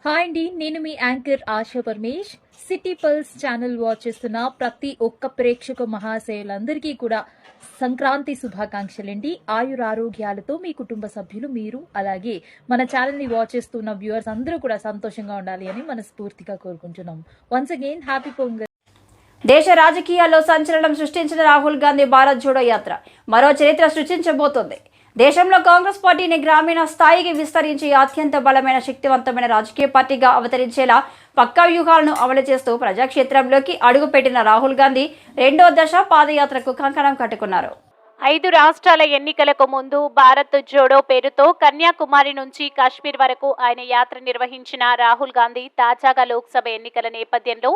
Hi అండి, నేను మీ anchor Asha Paramesh. City pulse channel watch చేస్తున్న ప్రతి ఒక్క ప్రేక్షక మహాశయులందరికీ కూడా సంక్రాంతి శుభాకాంక్షలండి. ఆయురారోగ్యాలతో మీ కుటుంబ సభ్యులు, మీరు అలాగే మన ఛానల్ ని వాచ్ చేస్తున్న వ్యూవర్స్ అందరూ కూడా సంతోషంగా ఉండాలి అని మనస్ఫూర్తిగా కోరుకుంటున్నాం. Once again happy pongal. దేశ రాజకీయాల్లో సంచలనం సృష్టించిన రాహుల్ గాంధీ భారత్ జోడో యాత్ర మరో చరిత్ర సృష్టించబోతోంది. దేశంలో కాంగ్రెస్ పార్టీని గ్రామీణ స్థాయికి విస్తరించి అత్యంత బలమైన శక్తివంతమైన రాజకీయ పార్టీగా అవతరించేలా పక్కా వ్యూహాలను అమలు చేస్తూ ప్రజాక్షేత్రంలోకి అడుగుపెట్టిన రాహుల్ గాంధీ రెండో దశ పాదయాత్రకు కంకణం కట్టుకున్నారు. 5 రాష్ట్రాల ఎన్నికలకు ముందు భారత్ జోడో పేరుతో కన్యాకుమారి నుంచి కాశ్మీర్ వరకు ఆయన యాత్ర నిర్వహించిన రాహుల్ గాంధీ తాజాగా లోక్సభ ఎన్నికల నేపథ్యంలో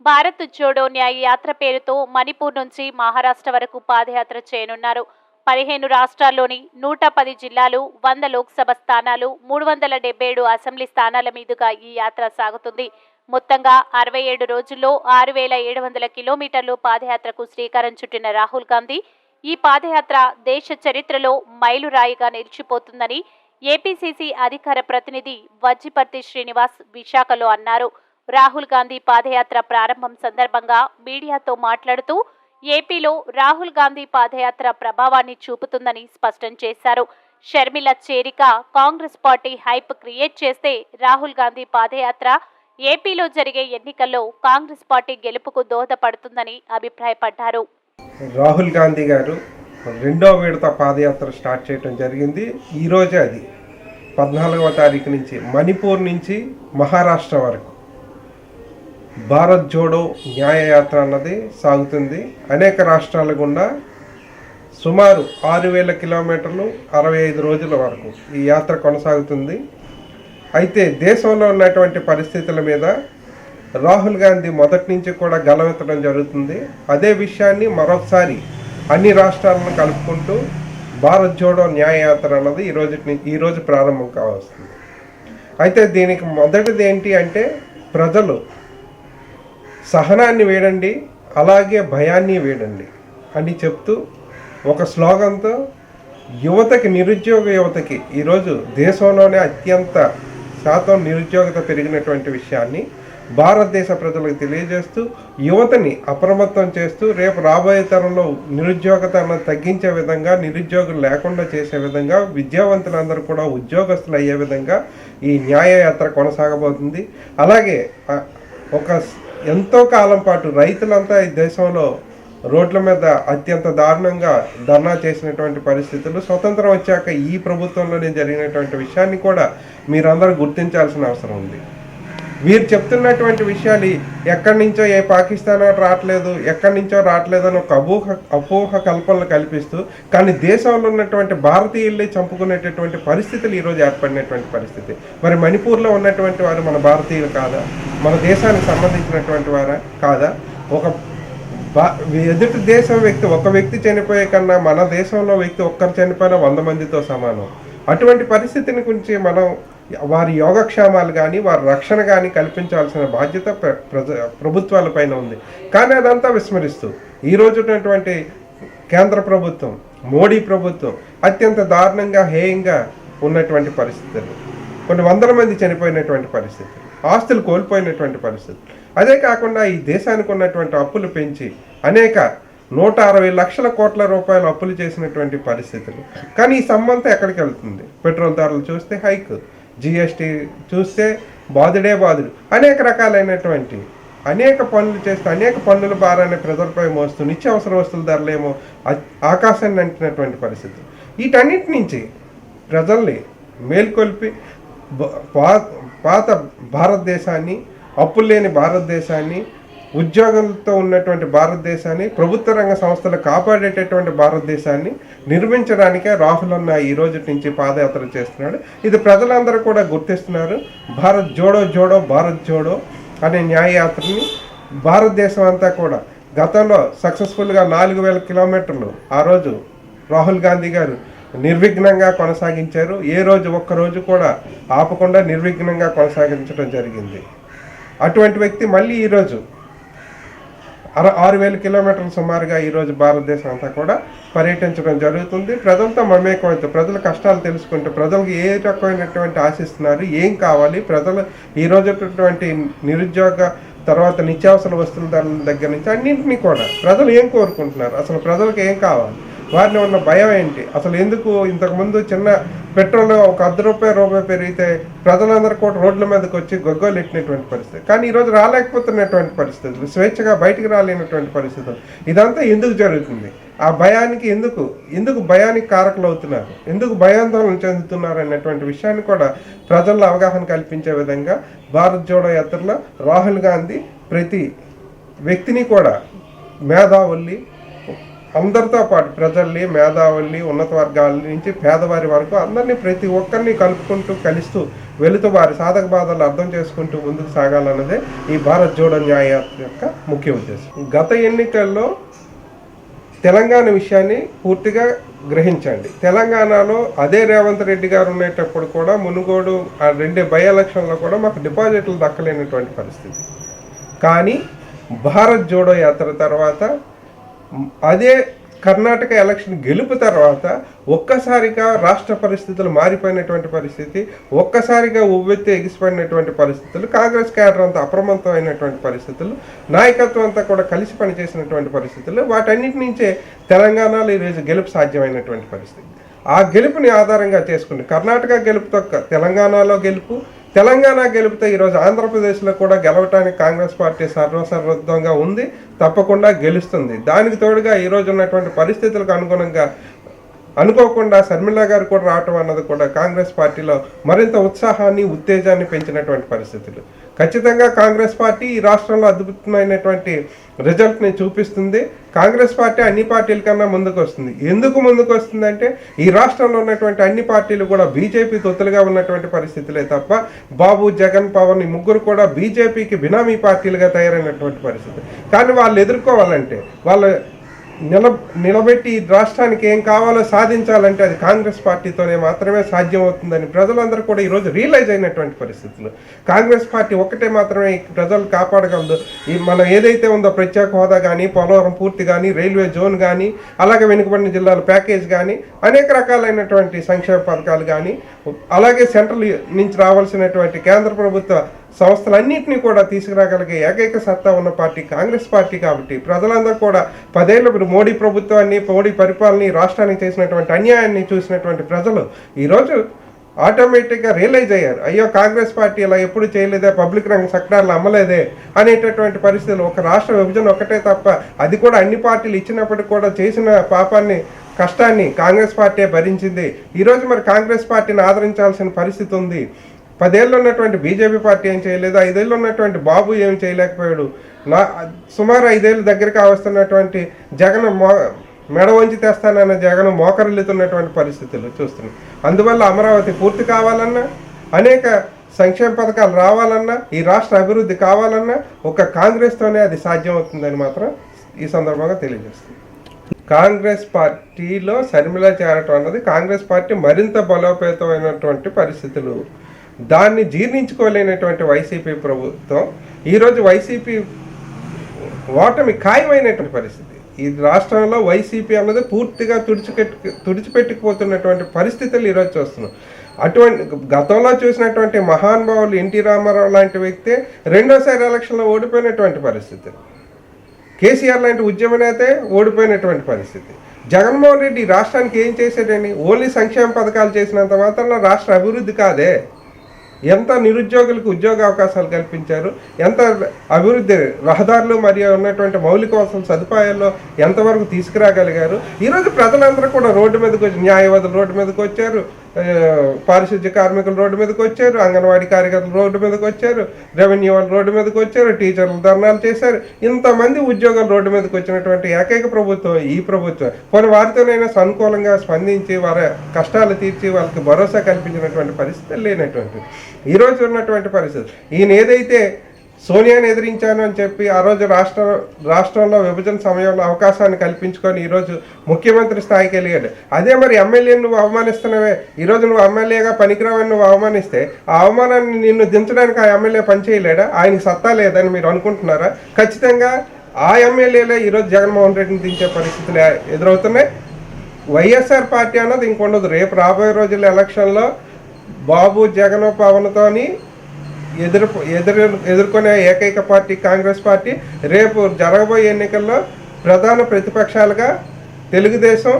భారత్ జోడో న్యాయ యాత్ర పేరుతో మణిపూర్ నుంచి మహారాష్ట్ర వరకు పాదయాత్ర చేయనున్నారు. 15 రాష్ట్రాల్లోని 110 జిల్లాలు, 100 లోక్సభ స్థానాలు, 377 అసెంబ్లీ స్థానాల మీదుగా ఈ యాత్ర సాగుతుంది. మొత్తంగా 67 రోజుల్లో 6700 కిలోమీటర్లు పాదయాత్రకు శ్రీకారం చుట్టిన రాహుల్ గాంధీ ఈ పాదయాత్ర దేశ చరిత్రలో మైలురాయిగా నిలిచిపోతుందని ఏపీసీసీ అధికార ప్రతినిధి వజ్జిపర్తి శ్రీనివాస్ విశాఖలో అన్నారు. రాహుల్ గాంధీ పాదయాత్ర ప్రారంభం సందర్భంగా మీడియాతో మాట్లాడుతూ ఏపీలో రాహుల్ గాంధీ పాదయాత్ర ప్రభావాన్ని చూపుతుందని స్పష్టం చేశారు. షర్మిల చేరిక కాంగ్రెస్ పార్టీ హైప్ క్రియేట్ చేస్తే రాహుల్ గాంధీ పాదయాత్ర ఏపీలో జరిగే ఎన్నికల్లో కాంగ్రెస్ పార్టీ గెలుపుకు దోహదపడుతుందని అభిప్రాయపడ్డారు. రాహుల్ గాంధీ గారు రెండో విడత పాదయాత్ర స్టార్ట్ చేయడం జరిగింది. ఈరోజే అది 14వ తారీఖు నుంచి మణిపూర్ నుంచి మహారాష్ట్ర వరకు భారత్ జోడో న్యాయయాత్ర అన్నది సాగుతుంది. అనేక రాష్ట్రాల గుండా సుమారు 6000 కిలోమీటర్లు 65 రోజుల వరకు ఈ యాత్ర కొనసాగుతుంది. అయితే దేశంలో ఉన్నటువంటి పరిస్థితుల మీద రాహుల్ గాంధీ మొదటి నుంచి కూడా గలమెత్తడం జరుగుతుంది. అదే విషయాన్ని మరొకసారి అన్ని రాష్ట్రాలను కలుపుకుంటూ భారత్ జోడో న్యాయయాత్ర అన్నది ఈరోజు ప్రారంభం కావస్తుంది. అయితే దీనికి మొదటిది ఏంటి అంటే ప్రజలు సహనాన్ని వేడండి, అలాగే భయాన్ని వేడండి అని చెప్తూ ఒక స్లోగన్తో నిరుద్యోగ యువతకి ఈరోజు దేశంలోనే అత్యంత శాతం నిరుద్యోగత పెరిగినటువంటి విషయాన్ని భారతదేశ ప్రజలకు తెలియజేస్తూ యువతని అప్రమత్తం చేస్తూ రేపు రాబోయే తరంలో నిరుద్యోగతను తగ్గించే విధంగా, నిరుద్యోగులు లేకుండా చేసే విధంగా, విద్యావంతులందరూ కూడా ఉద్యోగస్తులు అయ్యే విధంగా ఈ న్యాయయాత్ర కొనసాగబోతుంది. అలాగే ఎంతో కాలం పాటు రైతులంతా ఈ దేశంలో రోడ్ల మీద అత్యంత దారుణంగా ధర్నా చేసినటువంటి పరిస్థితులు స్వతంత్రం వచ్చాక ఈ ప్రభుత్వంలోనే జరిగినటువంటి విషయాన్ని కూడా మీరందరూ గుర్తించాల్సిన అవసరం ఉంది. వీరు చెప్తున్నటువంటి విషయాలు ఎక్కడి నుంచో పాకిస్తాన్ రావట్లేదు, ఎక్కడి నుంచో రావట్లేదని ఒక అపోహ కల్పనలు కల్పిస్తూ, కానీ దేశంలో ఉన్నటువంటి భారతీయుల్ని చంపుకునేటటువంటి పరిస్థితులు ఈరోజు ఏర్పడినటువంటి పరిస్థితి. మరి మణిపూర్లో ఉన్నటువంటి వారు మన భారతీయులు కాదా? మన దేశానికి సంబంధించినటువంటి వారా కాదా? ఎదుటి దేశం వ్యక్తి ఒక వ్యక్తి చనిపోయే కన్నా మన దేశంలో వ్యక్తి ఒక్కరు చనిపోయిన 100 మందితో సమానం. అటువంటి పరిస్థితిని గురించి మనం వారి యోగక్షేమాలు కానీ వారి రక్షణ కానీ కల్పించాల్సిన బాధ్యత ప్రభుత్వాలపైన ఉంది. కానీ అదంతా విస్మరిస్తూ ఈరోజు ఉన్నటువంటి కేంద్ర ప్రభుత్వం, మోడీ ప్రభుత్వం అత్యంత దారుణంగా హేయంగా ఉన్నటువంటి పరిస్థితులు, కొన్ని 100 మంది చనిపోయినటువంటి పరిస్థితులు, ఆస్తులు కోల్పోయినటువంటి పరిస్థితులు. అదే కాకుండా ఈ దేశానికి ఉన్నటువంటి అప్పులు పెంచి అనేక 160 లక్షల కోట్ల రూపాయలు అప్పులు చేసినటువంటి పరిస్థితులు. కానీ ఈ సమ్మంతా ఎక్కడికి వెళ్తుంది? పెట్రోల్ ధరలు చూస్తే హైక్, జిఎస్టీ చూస్తే బాధుడే బాధుడు, అనేక రకాలైనటువంటి అనేక పనులు చేస్తూ అనేక పన్నుల భారాన్ని ప్రజలపై మోస్తూ నిత్యావసర వస్తువుల ధరలేమో ఆకాశాన్ని అంటినటువంటి పరిస్థితి. వీటన్నిటి నుంచి ప్రజల్ని మేల్కొల్పి పాత భారతదేశాన్ని, అప్పులు లేని భారతదేశాన్ని, ఉద్యోగులతో ఉన్నటువంటి భారతదేశాన్ని, ప్రభుత్వ రంగ సంస్థలు కాపాడేటటువంటి భారతదేశాన్ని నిర్మించడానికే రాహుల్ అన్న ఈ రోజు నుంచి పాదయాత్ర చేస్తున్నాడు. ఇది ప్రజలందరూ కూడా గుర్తిస్తున్నారు. భారత్ జోడో జోడో భారత్ జోడో అనే న్యాయయాత్రని భారతదేశం అంతా కూడా గతంలో సక్సెస్ఫుల్గా 4000 కిలోమీటర్లు ఆ రోజు రాహుల్ గాంధీ గారు నిర్విఘ్నంగా కొనసాగించారు. ఒక్కరోజు కూడా ఆపకుండా నిర్విఘ్నంగా కొనసాగించడం జరిగింది. అటువంటి వ్యక్తి మళ్ళీ ఈరోజు 6,000 కిలోమీటర్లు సుమారుగా ఈరోజు భారతదేశం అంతా కూడా పర్యటించడం జరుగుతుంది. ప్రజలతో మమేకమైతే ప్రజల కష్టాలు తెలుసుకుంటూ ప్రజలకు ఏ రకమైనటువంటి ఆశిస్తున్నారు, ఏం కావాలి, ప్రజలు ఈరోజు నిరుద్యోగ తర్వాత నిత్యావసర వస్తువుల ధరల దగ్గర నుంచి అన్నింటినీ కూడా ప్రజలు ఏం కోరుకుంటున్నారు, అసలు ప్రజలకు ఏం కావాలి, వారిని ఉన్న భయం ఏంటి, అసలు ఎందుకు ఇంతకుముందు చిన్న పెట్రోల్ ఒక ₹1 పెరిగితే ప్రజలందరూ కూడా రోడ్ల మీదకి వచ్చి గొగ్గోలు ఎట్టినటువంటి పరిస్థితి. కానీ ఈరోజు రాలేకపోతున్నటువంటి పరిస్థితులు, స్వేచ్ఛగా బయటికి రాలేనటువంటి పరిస్థితులు. ఇదంతా ఎందుకు జరుగుతుంది? ఆ భయానికి ఎందుకు భయానికి కారకులు అవుతున్నారు, ఎందుకు భయాందోళన చెందుతున్నారు అన్నటువంటి విషయాన్ని కూడా ప్రజల్లో అవగాహన కల్పించే విధంగా భారత్ జోడో యాత్రలో రాహుల్ గాంధీ ప్రతి వ్యక్తిని కూడా మేధావుల్ని అందరితో పాటు ప్రజల్ని, మేధావుల్ని, ఉన్నత వర్గాల నుంచి పేదవారి వరకు అందరినీ ప్రతి ఒక్కరిని కలుపుకుంటూ కలుస్తూ వెళుతూ వారి సాధక బాధలు అర్థం చేసుకుంటూ ముందుకు సాగాలన్నదే ఈ భారత్ జోడో న్యాయయాత్ర యొక్క ముఖ్య ఉద్దేశం. గత ఎన్నికల్లో తెలంగాణ విషయాన్ని పూర్తిగా గ్రహించండి. తెలంగాణలో అదే రేవంత్ రెడ్డి గారు ఉండేటప్పుడు కూడా మునుగోడు ఆ 2 బై ఎలక్షన్లో కూడా మాకు డిపాజిట్లు దక్కలేనటువంటి పరిస్థితి. కానీ భారత్ జోడో యాత్ర తర్వాత అదే కర్ణాటక ఎలక్షన్ గెలుపు తర్వాత ఒక్కసారిగా రాష్ట్ర పరిస్థితులు మారిపోయినటువంటి పరిస్థితి, ఒక్కసారిగా ఉవ్వెత్తి ఎగిసిపడినటువంటి పరిస్థితులు, కాంగ్రెస్ క్యాడర్ అంతా అప్రమత్తమైనటువంటి పరిస్థితులు, నాయకత్వం అంతా కూడా కలిసి పనిచేసినటువంటి పరిస్థితులు, వాటన్నిటి నుంచే తెలంగాణలో ఈరోజు గెలుపు సాధ్యమైనటువంటి పరిస్థితి. ఆ గెలుపుని ఆధారంగా చేసుకుని కర్ణాటక గెలుపుతో తెలంగాణలో గెలుపు, తెలంగాణ గెలుపుతో ఈరోజు ఆంధ్రప్రదేశ్లో కూడా గెలవటానికి కాంగ్రెస్ పార్టీ సర్వసన్నద్ధంగా ఉంది, తప్పకుండా గెలుస్తుంది. దానికి తోడుగా ఈరోజు ఉన్నటువంటి పరిస్థితులకు అనుగుణంగా అనుకోకుండా శర్మిల గారు కూడా రావటం అన్నది కూడా కాంగ్రెస్ పార్టీలో మరింత ఉత్సాహాన్ని, ఉత్తేజాన్ని పెంచినటువంటి పరిస్థితులు. ఖచ్చితంగా కాంగ్రెస్ పార్టీ ఈ రాష్ట్రంలో అద్భుతమైనటువంటి రిజల్ట్ని చూపిస్తుంది. కాంగ్రెస్ పార్టీ అన్ని పార్టీల కన్నా ముందుకు వస్తుంది. ఎందుకు ముందుకు వస్తుందంటే ఈ రాష్ట్రంలో ఉన్నటువంటి అన్ని పార్టీలు కూడా బీజేపీ తొత్తులుగా ఉన్నటువంటి పరిస్థితులే తప్ప బాబు, జగన్, పవన్ ఈ ముగ్గురు కూడా బీజేపీకి బినామీ పార్టీలుగా తయారైనటువంటి పరిస్థితి. కానీ వాళ్ళు ఎదుర్కోవాలంటే, వాళ్ళు నిలబెట్టి రాష్ట్రానికి ఏం కావాలో సాధించాలంటే అది కాంగ్రెస్ పార్టీతోనే మాత్రమే సాధ్యమవుతుందని ప్రజలందరూ కూడా ఈరోజు రియలైజ్ అయినటువంటి పరిస్థితులు. కాంగ్రెస్ పార్టీ ఒక్కటే మాత్రమే ప్రజలు కాపాడగలదు. ఈ మనం ఏదైతే ఉందో ప్రత్యేక హోదా కానీ, పోలవరం పూర్తి కానీ, రైల్వే జోన్ కానీ, అలాగే వెనుకబడిన జిల్లాల ప్యాకేజ్ కానీ, అనేక రకాలైనటువంటి సంక్షేమ పథకాలు కానీ, అలాగే సెంట్రల్ నుంచి రావాల్సినటువంటి కేంద్ర ప్రభుత్వ సంస్థలన్నింటినీ కూడా తీసుకురాగలిగే ఏకైక సత్తా ఉన్న పార్టీ కాంగ్రెస్ పార్టీ. కాబట్టి ప్రజలందరూ కూడా 10 ఏళ్ళ మోడీ ప్రభుత్వాన్ని, మోడీ పరిపాలన రాష్ట్రానికి చేసినటువంటి అన్యాయాన్ని చూసినటువంటి ప్రజలు ఈరోజు ఆటోమేటిక్గా రియలైజ్ అయ్యారు. అయ్యో, కాంగ్రెస్ పార్టీ ఇలా ఎప్పుడు చేయలేదే, పబ్లిక్ రంగ సెక్టార్లు అమ్మలేదే అనేటటువంటి పరిస్థితులు. ఒక రాష్ట్ర విభజన ఒకటే తప్ప, అది కూడా అన్ని పార్టీలు ఇచ్చినప్పటికీ కూడా చేసిన పాపాన్ని, కష్టాన్ని కాంగ్రెస్ పార్టీ భరించింది. ఈరోజు మరి కాంగ్రెస్ పార్టీని ఆదరించాల్సిన పరిస్థితి ఉంది. 10 ఏళ్ళు ఉన్నటువంటి బీజేపీ పార్టీ ఏం చేయలేదు, 5 ఏళ్ళు ఉన్నటువంటి బాబు ఏం చేయలేకపోయాడు, సుమారు 5 ఏళ్ళు దగ్గరికి వస్తున్నటువంటి జగన్ మెడ వంచి తెస్తానన్న జగన్ మోకరిల్లుతున్నటువంటి పరిస్థితులు చూస్తున్నాం. అందువల్ల అమరావతి పూర్తి కావాలన్నా, అనేక సంక్షేమ పథకాలు రావాలన్నా, ఈ రాష్ట్ర అభివృద్ధి కావాలన్నా ఒక కాంగ్రెస్తోనే అది సాధ్యమవుతుందని మాత్రం ఈ సందర్భంగా తెలియజేస్తుంది. కాంగ్రెస్ పార్టీలో శర్మిల చేరటం అన్నది కాంగ్రెస్ పార్టీ మరింత బలోపేతమైనటువంటి పరిస్థితులు. దాన్ని జీర్ణించుకోలేనటువంటి వైసీపీ ప్రభుత్వం ఈరోజు వైసీపీ ఓటమి ఖాయమైనటువంటి పరిస్థితి. ఈ రాష్ట్రంలో వైసీపీ అన్నది పూర్తిగా తుడిచిపెట్టుకుపోతున్నటువంటి పరిస్థితులు ఈరోజు చూస్తున్నాం. అటువంటి గతంలో చూసినటువంటి మహానుభావులు ఎన్టీ రామారావు లాంటి వ్యక్తే రెండోసారి ఎలక్షన్లో ఓడిపోయినటువంటి పరిస్థితి. కేసీఆర్ లాంటి ఉద్యమ నేతే ఓడిపోయినటువంటి పరిస్థితి. జగన్మోహన్ రెడ్డి రాష్ట్రానికి ఏం చేశాడని ఓన్లీ సంక్షేమ పథకాలు చేసినంత మాత్రంలో రాష్ట్ర అభివృద్ధి కాదే. ఎంత నిరుద్యోగులకు ఉద్యోగ అవకాశాలు కల్పించారు, ఎంత అభివృద్ధి, రహదారులు మరియు ఉన్నటువంటి మౌలిక వసతుల సదుపాయాల్లో ఎంతవరకు తీసుకురాగలిగారు. ఈరోజు ప్రజలందరూ కూడా రోడ్డు మీదకి వచ్చి, న్యాయవాదులు రోడ్డు మీదకి వచ్చారు, పారిశుద్ధ్య కార్మికులు రోడ్డు మీదకి వచ్చారు, అంగన్వాడీ కార్యకర్తలు రోడ్డు మీదకి వచ్చారు, రెవెన్యూ వాళ్ళు రోడ్డు మీదకి వచ్చారు, టీచర్లు ధర్నాలు చేశారు. ఇంతమంది ఉద్యోగాలు రోడ్డు మీదకి వచ్చినటువంటి ఏకైక ప్రభుత్వం ఈ ప్రభుత్వం. కొన్ని వారితోనైనా సానుకూలంగా స్పందించి వారి కష్టాలు తీర్చి వాళ్ళకి భరోసా కల్పించినటువంటి పరిస్థితులు లేనటువంటి ఈరోజు ఉన్నటువంటి పరిస్థితి. ఈయన ఏదైతే సోనియాని ఎదిరించాను అని చెప్పి ఆ రోజు రాష్ట్రంలో విభజన సమయంలో అవకాశాన్ని కల్పించుకొని ఈరోజు ముఖ్యమంత్రి స్థాయికి వెళ్ళాడు. అదే మరి ఎమ్మెల్యేని నువ్వు అవమానిస్తున్నావే, ఈరోజు నువ్వు ఎమ్మెల్యేగా పనికిరావని నువ్వు అవమానిస్తే ఆ అవమానాన్ని నిన్ను దించడానికి ఆ ఎమ్మెల్యే పనిచేయలేడా? ఆయనకి సత్తా లేదని మీరు అనుకుంటున్నారా? ఖచ్చితంగా ఆ ఎమ్మెల్యేలే ఈరోజు జగన్మోహన్ రెడ్డిని దించే పరిస్థితులు ఎదురవుతున్నాయి. వైఎస్ఆర్ పార్టీ అన్నది ఇంకొండదు. రేపు రాబోయే రోజుల్లో ఎలక్షన్లో బాబు జగన్ పవన్తోని ఎదుర్కొనే ఏకైక పార్టీ కాంగ్రెస్ పార్టీ. రేపు జరగబోయే ఎన్నికల్లో ప్రధాన ప్రతిపక్షాలుగా తెలుగుదేశం,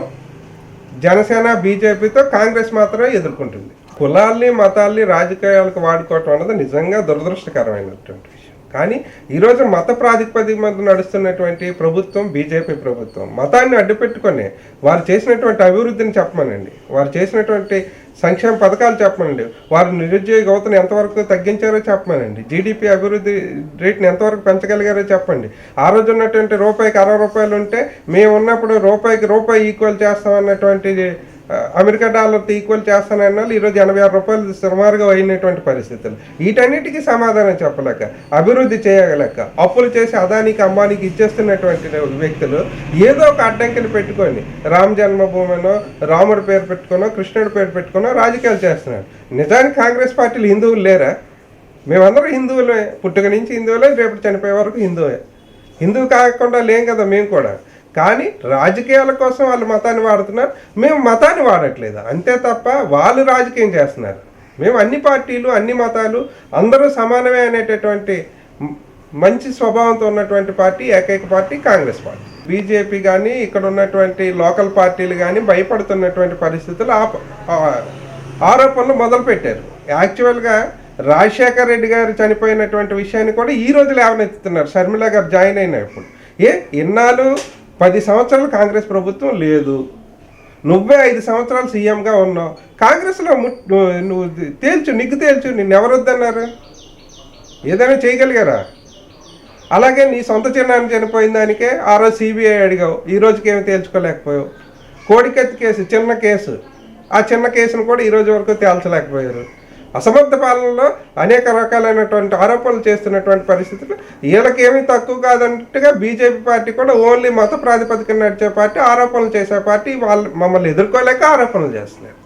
జనసేన, బీజేపీతో కాంగ్రెస్ మాత్రమే ఎదుర్కొంటుంది. కులాల్ని మతాల్ని రాజకీయాలకు వాడుకోవటం అన్నది నిజంగా దురదృష్టకరమైనటువంటి విషయం. కానీ ఈరోజు మత ప్రాతిపదిక మీద నడుస్తున్నటువంటి ప్రభుత్వం బీజేపీ ప్రభుత్వం. మతాన్ని అడ్డుపెట్టుకొని వారు చేసినటువంటి అభివృద్ధిని చెప్పమనండి, వారు చేసినటువంటి సంక్షేమ పథకాలు చెప్పమనండి, వారు నిరుద్యోగ యువతను ఎంతవరకు తగ్గించారో చెప్పమనండి, జీడిపి అభివృద్ధి రేట్ని ఎంతవరకు పెంచగలిగారో చెప్పండి. ఆ రోజు ఉన్నటువంటి రూపాయికి 60 రూపాయలు ఉంటే మేము ఉన్నప్పుడు రూపాయికి రూపాయి ఈక్వల్ చేస్తామన్నటువంటి అమెరికా డాలర్తో ఈక్వల్ చేస్తానన్న వాళ్ళు ఈరోజు 86 రూపాయలు సుమారుగా అయినటువంటి పరిస్థితులు. వీటన్నిటికీ సమాధానం చెప్పలేక, అభివృద్ధి చేయలేక, అప్పులు చేసి అదానికి అంబానీకి ఇచ్చేస్తున్నటువంటి వ్యక్తులు ఏదో ఒక అడ్డంకిని పెట్టుకొని రామ జన్మభూమినో, రాముడి పేరు పెట్టుకునో, కృష్ణుడి పేరు పెట్టుకునో రాజకీయాలు చేస్తున్నారు. నిజానికి కాంగ్రెస్ పార్టీలు హిందువులు లేరా? మేమందరం హిందువులే, పుట్టుక నుంచి హిందువులే, రేపు చనిపోయే వరకు హిందువే. హిందువు కాకుండా లేం కదా మేము కూడా. కానీ రాజకీయాల కోసం వాళ్ళు మతాన్ని వాడుతున్నారు, మేము మతాన్ని వాడట్లేదు అంతే తప్ప వాళ్ళు రాజకీయం చేస్తున్నారు. మేము అన్ని పార్టీలు, అన్ని మతాలు అందరూ సమానమే అనేటటువంటి మంచి స్వభావంతో ఉన్నటువంటి పార్టీ ఏకైక పార్టీ కాంగ్రెస్ పార్టీ. బీజేపీ కానీ ఇక్కడ ఉన్నటువంటి లోకల్ పార్టీలు కానీ భయపడుతున్నటువంటి పరిస్థితులు ఆరోపణలు మొదలుపెట్టారు. యాక్చువల్గా రాజశేఖర్ రెడ్డి గారు చనిపోయినటువంటి విషయాన్ని కూడా ఈ రోజు లేవనెత్తుతున్నారు. షర్మిల గారు జాయిన్ అయినప్పుడు ఇన్నాళ్ళు 10 సంవత్సరాలు కాంగ్రెస్ ప్రభుత్వం లేదు, నువ్వే 5 సంవత్సరాలు సీఎంగా ఉన్నావు, కాంగ్రెస్లో నువ్వు నిగ్గు తేల్చు, నిన్ను ఎవరు వద్దన్నారు? ఏదైనా చేయగలిగారా? అలాగే నీ సొంత చిన్నాన్ని చనిపోయిన దానికే ఆ రోజు సిబిఐ అడిగావు, ఈ రోజుకి ఏమి తేల్చుకోలేకపోయావు. కోడికత్తి కేసు చిన్న కేసు, ఆ చిన్న కేసును కూడా ఈ రోజు వరకు తేల్చలేకపోయారు. అసమర్థ పాలనలో అనేక రకాలైనటువంటి ఆరోపణలు చేస్తున్నటువంటి పరిస్థితులు వీళ్ళకేమీ తక్కువ కాదన్నట్టుగా బీజేపీ పార్టీ కూడా ఓన్లీ మత ప్రాతిపదికన నడిచే పార్టీ, ఆరోపణలు చేసే పార్టీ. వాళ్ళు మమ్మల్ని ఎదుర్కోలేక ఆరోపణలు చేస్తున్నారు.